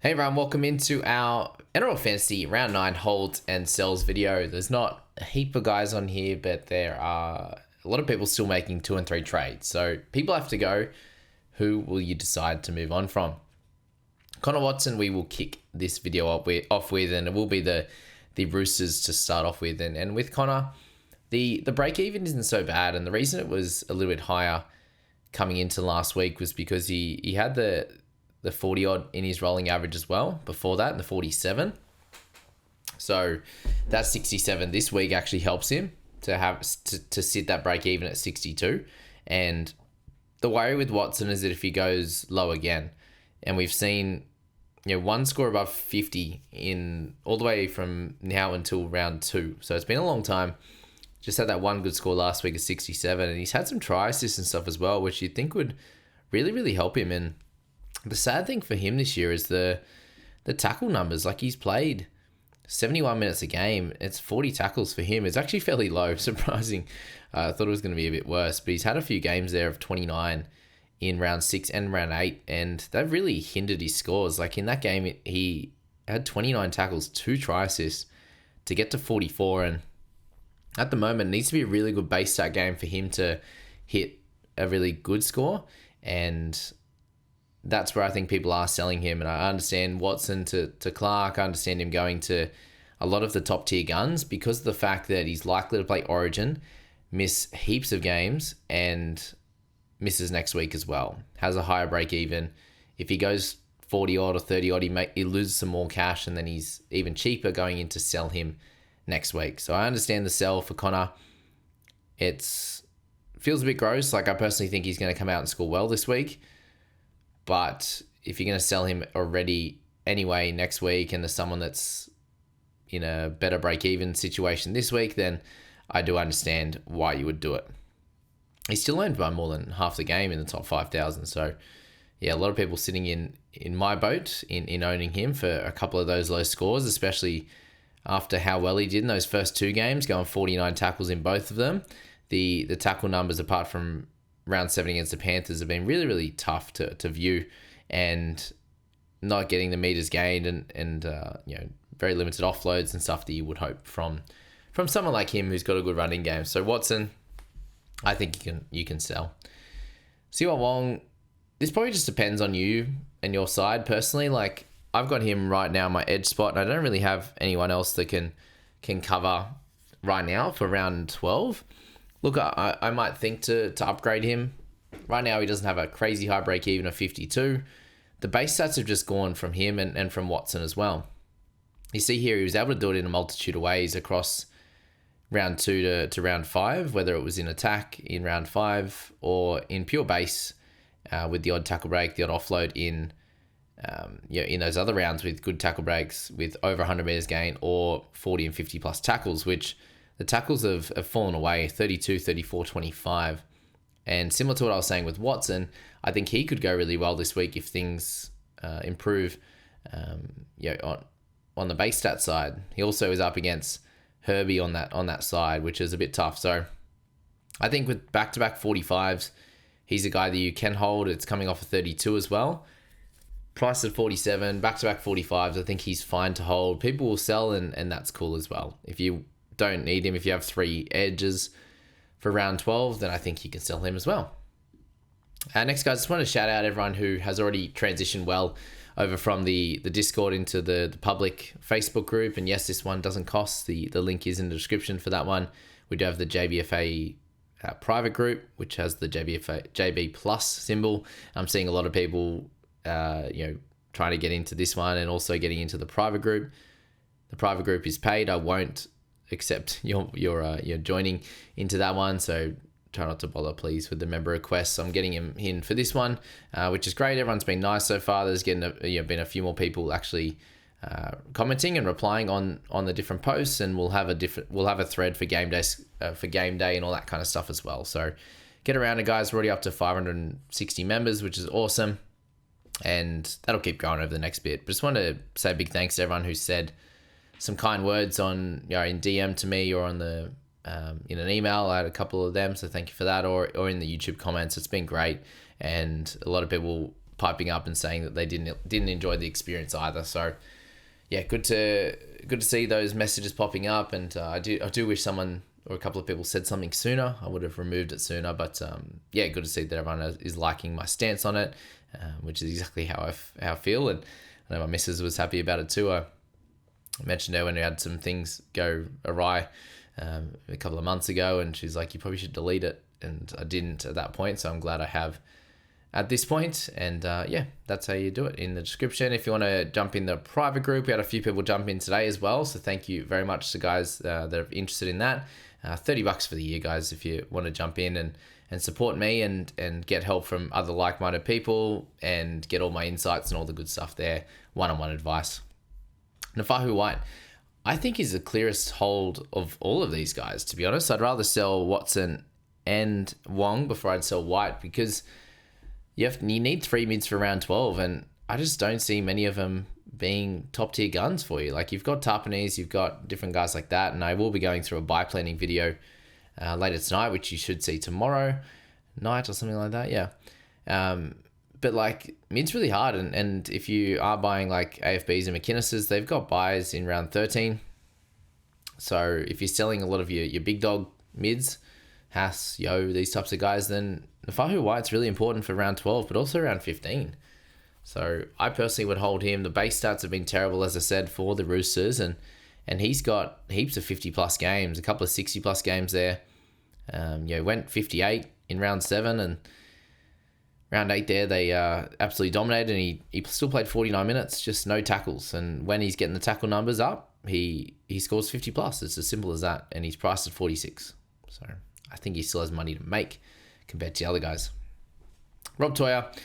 Hey everyone, welcome into our NRL Fantasy Round 9 holds and sells video. There's not a heap of guys on here, but there are a lot of people still making 2 and 3 trades. So people have to go. Who will you decide to move on from? Connor Watson, we will kick this video off with, and it will be the Roosters to start off with. And with Connor, the break-even isn't so bad, and the reason it was a little bit higher coming into last week was because he had the 40 odd in his rolling average as well before that, the 47. So that 67 this week actually helps him to sit that break even at 62. And the worry with Watson is that if he goes low again, and we've seen one score above 50 in all the way from now until round 2. So it's been a long time. Just had that one good score last week at 67, and he's had some try assists and stuff as well, which you'd think would really, really help him. And the sad thing for him this year is the tackle numbers. Like, he's played 71 minutes a game. It's 40 tackles for him. It's actually fairly low, surprising. I thought it was going to be a bit worse, but he's had a few games there of 29 in round 6 and round 8, and they've really hindered his scores. Like, in that game, he had 29 tackles, 2 try assists to get to 44, and at the moment, it needs to be a really good base stat game for him to hit a really good score, and that's where I think people are selling him. And I understand Watson to Clark. I understand him going to a lot of the top tier guns because of the fact that he's likely to play Origin, miss heaps of games, and misses next week as well. Has a higher break even. If he goes 40 odd or 30 odd, he loses some more cash, and then he's even cheaper going in to sell him next week. So I understand the sell for Connor. Feels a bit gross. Like, I personally think he's going to come out and score well this week. But if you're going to sell him already anyway next week, and there's someone that's in a better break-even situation this week, then I do understand why you would do it. He's still owned by more than half the game in the top 5,000. So, yeah, a lot of people sitting in my boat in owning him for a couple of those low scores, especially after how well he did in those first 2 games, going 49 tackles in both of them. The tackle numbers, apart from round 7 against the Panthers, have been really, really tough to view, and not getting the meters gained and very limited offloads and stuff that you would hope from someone like him who's got a good running game. So Watson, I think you can sell. Siua Wong, this probably just depends on you and your side personally. Like, I've got him right now in my edge spot, and I don't really have anyone else that can cover right now for round 12. Look, I might think to upgrade him. Right now, he doesn't have a crazy high break even of 52. The base stats have just gone from him and from Watson as well. You see here, he was able to do it in a multitude of ways across round 2 to round 5, whether it was in attack in round 5 or in pure base with the odd tackle break, the odd offload in those other rounds with good tackle breaks with over 100 meters gain, or 40 and 50 plus tackles, which the tackles have fallen away, 32, 34, 25. And similar to what I was saying with Watson, I think he could go really well this week if things improve on the base stat side. He also is up against Herbie on that side, which is a bit tough. So I think with back-to-back 45s, he's a guy that you can hold. It's coming off a 32 as well. Price at 47, back-to-back 45s, I think he's fine to hold. People will sell, and that's cool as well. If you don't need him, if you have 3 edges for round 12, then I think you can sell him as well. Next, guys, I just want to shout out everyone who has already transitioned well over from the Discord into the public Facebook group. And yes, this one doesn't cost. The link is in the description for that one. We do have the JBFA private group, which has the JB plus symbol. I'm seeing a lot of people trying to get into this one and also getting into the private group. The private group is paid. I won't accept your joining into that one, so try not to bother, please, with the member requests. So I'm getting him in for this one, which is great. Everyone's been nice so far. There's been a few more people actually commenting and replying on the different posts, and we'll have a thread for game day and all that kind of stuff as well. So get around it, guys. We're already up to 560 members, which is awesome, and that'll keep going over the next bit. But just want to say a big thanks to everyone who said some kind words in DM to me or on the in an email. I had a couple of them, so thank you for that, or in the YouTube comments. It's been great, and a lot of people piping up and saying that they didn't enjoy the experience either. So yeah, good to see those messages popping up, and I do wish someone or a couple of people said something sooner. I would have removed it sooner, but yeah, good to see that everyone is liking my stance on it, which is exactly how I feel, and I know my missus was happy about it too. I mentioned her when we had some things go awry a couple of months ago, and she's like, you probably should delete it, and I didn't at that point, so I'm glad I have at this point. And yeah, that's how you do it. In the description, if you want to jump in the private group, we had a few people jump in today as well, so thank you very much to guys that are interested in that. $30 for the year, guys, if you want to jump in and support me and get help from other like-minded people and get all my insights and all the good stuff there, one-on-one advice. Naufahu Whyte, I think he's the clearest hold of all of these guys, to be honest. I'd rather sell Watson and Wong before I'd sell Whyte, because you need 3 mids for round 12, and I just don't see many of them being top tier guns for you. Like, you've got Tarpanese, you've got different guys like that, and I will be going through a buy planning video later tonight, which you should see tomorrow night or something like that. Yeah. But like, mid's really hard, and if you are buying like AFBs and McInnes's, they've got buys in round 13. So if you're selling a lot of your big dog mids, Haas, Yo, these types of guys, then Naufahu Whyte's really important for round 12, but also round 15. So I personally would hold him. The base stats have been terrible, as I said, for the Roosters, and he's got heaps of 50-plus games, a couple of 60-plus games there. Went 58 in round 7, and round 8 there, they absolutely dominated, and he still played 49 minutes, just no tackles. And when he's getting the tackle numbers up, he scores 50-plus. It's as simple as that, and he's priced at 46. So I think he still has money to make compared to the other guys. Rob Toia,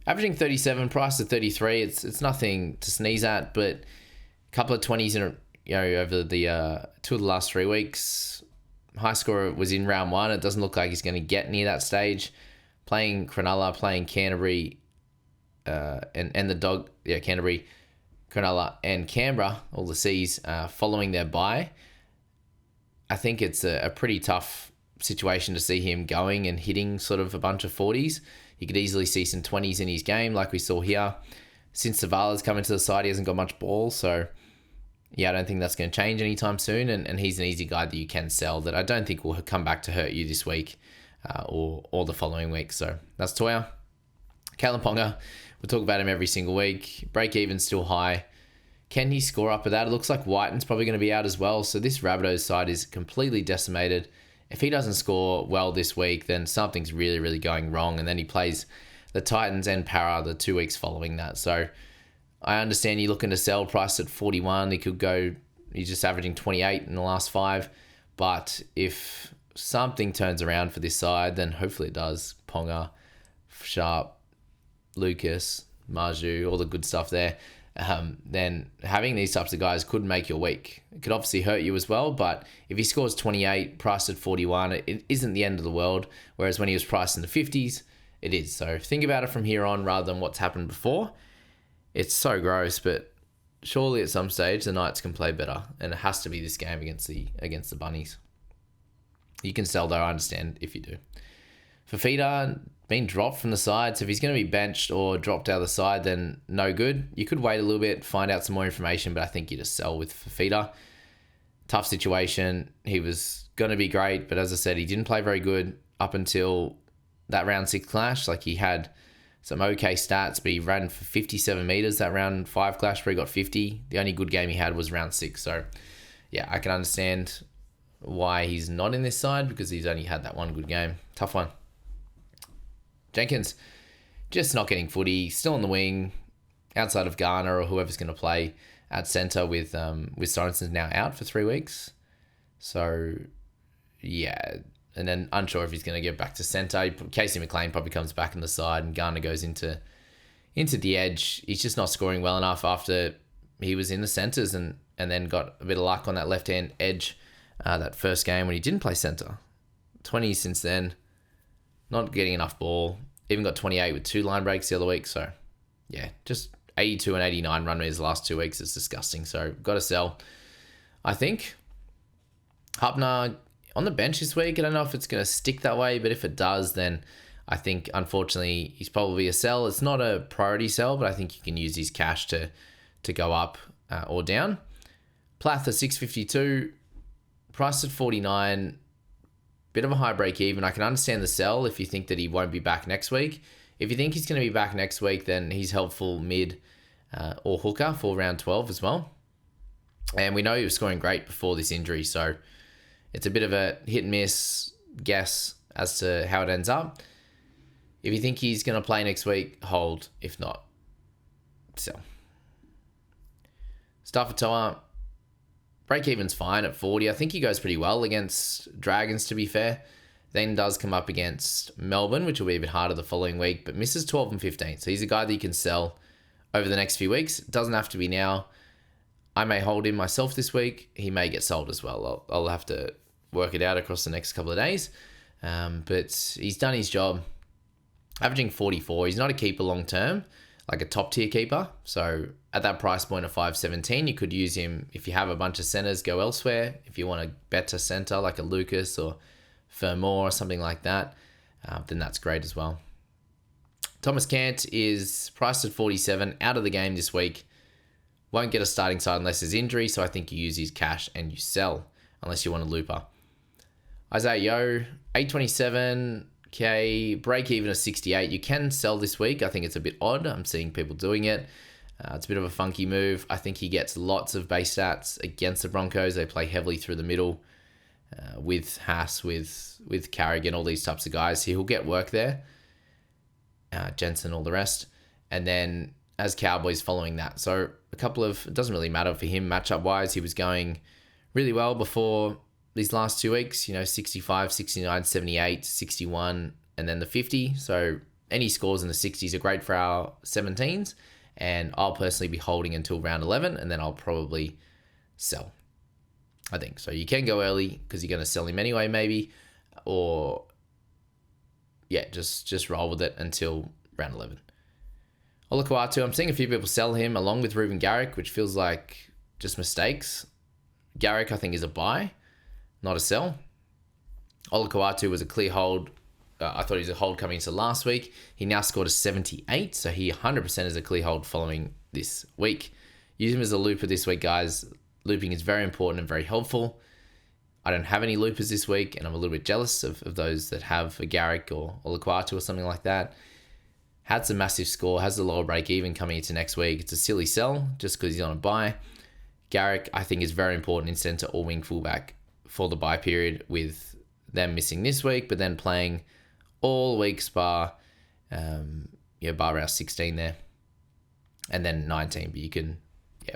averaging 37, priced at 33. It's nothing to sneeze at, but a couple of 20s over the 2 of the last 3 weeks. High scorer was in round 1. It doesn't look like he's going to get near that stage. Playing Cronulla, playing Canterbury, and the dog, Canterbury, Cronulla, and Canberra, all the C's, following their bye. I think it's a pretty tough situation to see him going and hitting sort of a bunch of 40s. You could easily see some 20s in his game, like we saw here. Since Savala's come into the side, he hasn't got much ball, so yeah, I don't think that's going to change anytime soon, and he's an easy guy that you can sell that I don't think will come back to hurt you this week or the following week. So that's Toia. Kalyn Ponga, we'll talk about him every single week. Break even still high. Can he score up with that? It looks like Whiten's probably going to be out as well, so this Rabbitohs side is completely decimated. If he doesn't score well this week, then something's really, really going wrong, and then he plays the Titans and Para the 2 weeks following that. So I understand you're looking to sell, price at 41. He could go, he's just averaging 28 in the last 5. But if something turns around for this side, then hopefully it does. Ponga, Sharp, Lucas, Marju, all the good stuff there. Then having these types of guys could make your week. It could obviously hurt you as well, but if he scores 28, priced at 41, it isn't the end of the world. Whereas when he was priced in the 50s, it is. So think about it from here on rather than what's happened before. It's so gross, but surely at some stage the Knights can play better, and it has to be this game against the Bunnies. You can sell though, I understand if you do. Fifita been dropped from the side, so if he's going to be benched or dropped out of the side, then no good. You could wait a little bit, find out some more information, but I think you just sell with Fifita. Tough situation. He was going to be great, but as I said, he didn't play very good up until that round 6 clash. Like, he had some okay stats, but he ran for 57 meters that round 5 clash where he got 50. The only good game he had was round 6. So yeah, I can understand why he's not in this side, because he's only had that one good game. Tough one. Jenkins, just not getting footy, still on the wing, outside of Garner or whoever's going to play at centre with Sorensen now out for 3 weeks. So yeah, and then unsure if he's going to get back to centre. Casey McLean probably comes back on the side, and Garner goes into the edge. He's just not scoring well enough after he was in the centres and then got a bit of luck on that left-hand edge that first game when he didn't play centre. 20 since then. Not getting enough ball. Even got 28 with 2 line breaks the other week. So, yeah, just 82 and 89 run rates the last 2 weeks. It's disgusting. So, got to sell, I think. Hubner on the bench this week. I don't know if it's going to stick that way, but if it does, then I think, unfortunately, he's probably a sell. It's not a priority sell, but I think you can use his cash to go up or down. Plath at 652, priced at 49, bit of a high break even. I can understand the sell if you think that he won't be back next week. If you think he's going to be back next week, then he's helpful mid or hooker for round 12 as well. And we know he was scoring great before this injury, so it's a bit of a hit and miss guess as to how it ends up. If you think he's going to play next week, hold. If not, sell. Stuff for Toia. Break even's fine at 40. I think he goes pretty well against Dragons, to be fair. Then does come up against Melbourne, which will be a bit harder the following week, but misses 12 and 15. So he's a guy that you can sell over the next few weeks. It doesn't have to be now. I may hold him myself this week. He may get sold as well. I'll have to work it out across the next couple of days. But he's done his job. Averaging 44. He's not a keeper long term, like a top tier keeper. So at that price point of 517, you could use him if you have a bunch of centers, go elsewhere. If you want a better center like a Lucas or Fermor or something like that, then that's great as well. Thomas Cant is priced at 47, out of the game this week. Won't get a starting side unless there's injury, so I think you use his cash and you sell unless you want a looper. Isaah Yeo, 827k, break even of 68. You can sell this week. I think it's a bit odd. I'm seeing people doing it. It's a bit of a funky move. I think he gets lots of base stats against the Broncos. They play heavily through the middle with Haas, with Carrigan, all these types of guys. He'll get work there. Jensen, all the rest. And then as Cowboys following that. So a couple of, it doesn't really matter for him matchup wise. He was going really well before these last 2 weeks, 65, 69, 78, 61, and then the 50. So any scores in the 60s are great for our 17s. And I'll personally be holding until round 11, and then I'll probably sell, I think. So you can go early because you're going to sell him anyway, maybe. Or, yeah, just roll with it until round 11. Olakuatu, I'm seeing a few people sell him along with Ruben Garrick, which feels like just mistakes. Garrick, I think, is a buy, not a sell. Olakuatu was a clear hold. I thought he was a hold coming into last week. He now scored a 78, so he 100% is a clear hold following this week. Use him as a looper this week, guys. Looping is very important and very helpful. I don't have any loopers this week, and I'm a little bit jealous of those that have a Garrick or Olakuatu or something like that. Had some massive score, has a lower break even coming into next week. It's a silly sell just because he's on a bye. Garrick, I think, is very important in centre or wing fullback for the bye period, with them missing this week, but then playing all weeks bar round 16 there, and then 19, but you can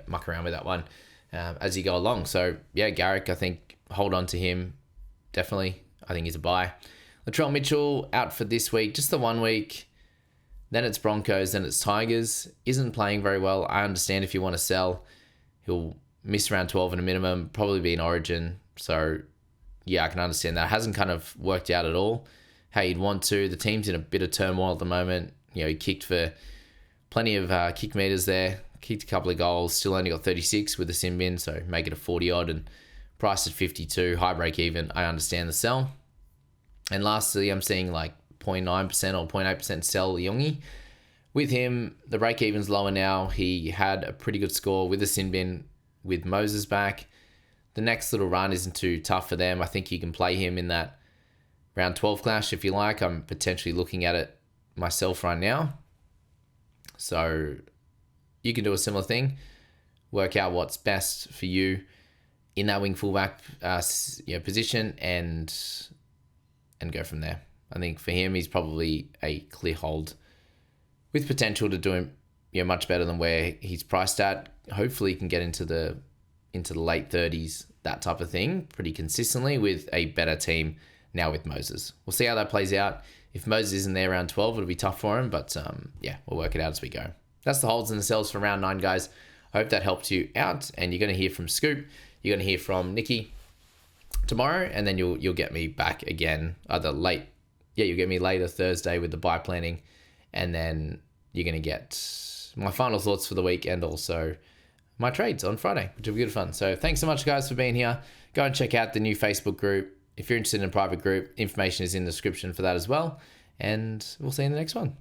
muck around with that one as you go along. So Garrick, I think, hold on to him, definitely. I think he's a buy. Latrell Mitchell out for this week, just the 1 week. Then it's Broncos, then it's Tigers. Isn't playing very well. I understand if you want to sell. He'll miss round 12 in a minimum, probably be in Origin. So I can understand that. It hasn't kind of worked out at all how you'd want to. The team's in a bit of turmoil at the moment. He kicked for plenty of kick meters there, kicked a couple of goals, still only got 36 with the sin bin, so make it a 40 odd, and priced at 52, high break even. I understand the sell. And lastly, I'm seeing like 0.9% or 0.8% sell Yongi. With him, the break even's lower now. He had a pretty good score with the sin bin with Moses back. The next little run isn't too tough for them. I think you can play him in that round 12 clash if you like. I'm potentially looking at it myself right now. So you can do a similar thing. Work out what's best for you in that wing fullback position and go from there. I think for him, he's probably a clear hold with potential to do him much better than where he's priced at. Hopefully he can get into the late 30s, that type of thing, pretty consistently with a better team now with Moses. We'll see how that plays out. If Moses isn't there around 12, it'll be tough for him, but we'll work it out as we go. That's the holds and the sells for round 9, guys. I hope that helped you out, and you're going to hear from Scoop. You're going to hear from Nikki tomorrow, and then you'll get me back again either late. You'll get me later Thursday with the buy planning, and then you're going to get my final thoughts for the week and also my trades on Friday, which will be good fun. So thanks so much, guys, for being here. Go and check out the new Facebook group. If you're interested in a private group, information is in the description for that as well. and we'll see you in the next one.